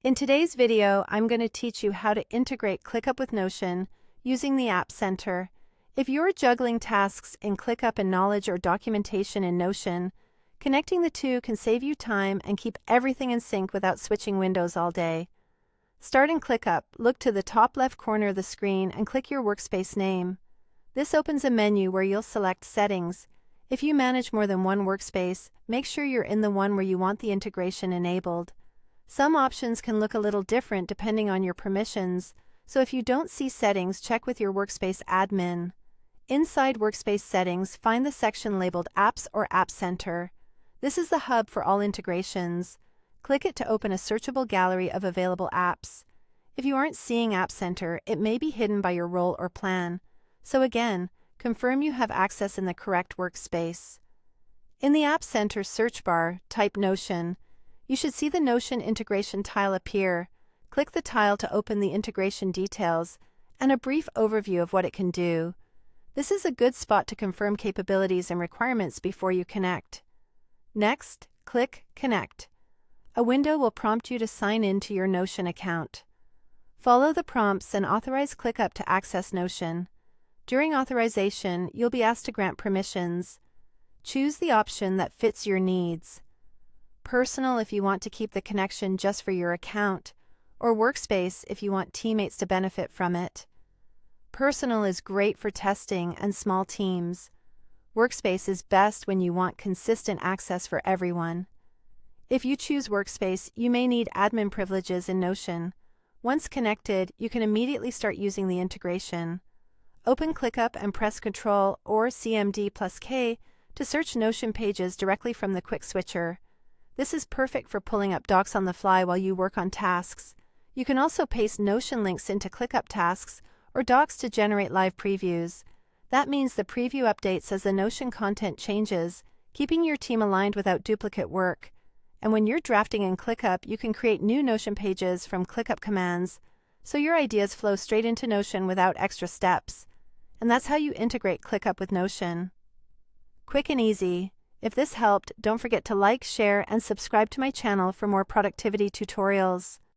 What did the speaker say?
In today's video, I'm going to teach you how to integrate ClickUp with Notion using the App Center. If you're juggling tasks in ClickUp and knowledge or documentation in Notion, connecting the two can save you time and keep everything in sync without switching windows all day. Start in ClickUp, look to the top left corner of the screen and click your workspace name. This opens a menu where you'll select Settings. If you manage more than one workspace, make sure you're in the one where you want the integration enabled. Some options can look a little different depending on your permissions, so if you don't see settings, check with your workspace admin. Inside Workspace Settings, find the section labeled Apps or App Center. This is the hub for all integrations. Click it to open a searchable gallery of available apps. If you aren't seeing App Center, it may be hidden by your role or plan. So again, confirm you have access in the correct workspace. In the App Center search bar, type Notion. You should see the Notion integration tile appear. Click the tile to open the integration details and a brief overview of what it can do. This is a good spot to confirm capabilities and requirements before you connect. Next, click Connect. A window will prompt you to sign in to your Notion account. Follow the prompts and authorize ClickUp to access Notion. During authorization, you'll be asked to grant permissions. Choose the option that fits your needs. Personal if you want to keep the connection just for your account, or Workspace if you want teammates to benefit from it. Personal is great for testing and small teams. Workspace is best when you want consistent access for everyone. If you choose Workspace, you may need admin privileges in Notion. Once connected, you can immediately start using the integration. Open ClickUp and press Ctrl or CMD+K to search Notion pages directly from the quick switcher. This is perfect for pulling up docs on the fly while you work on tasks. You can also paste Notion links into ClickUp tasks or docs to generate live previews. That means the preview updates as the Notion content changes, keeping your team aligned without duplicate work. And when you're drafting in ClickUp, you can create new Notion pages from ClickUp commands, so your ideas flow straight into Notion without extra steps. And that's how you integrate ClickUp with Notion. Quick and easy. If this helped, don't forget to like, share, and subscribe to my channel for more productivity tutorials.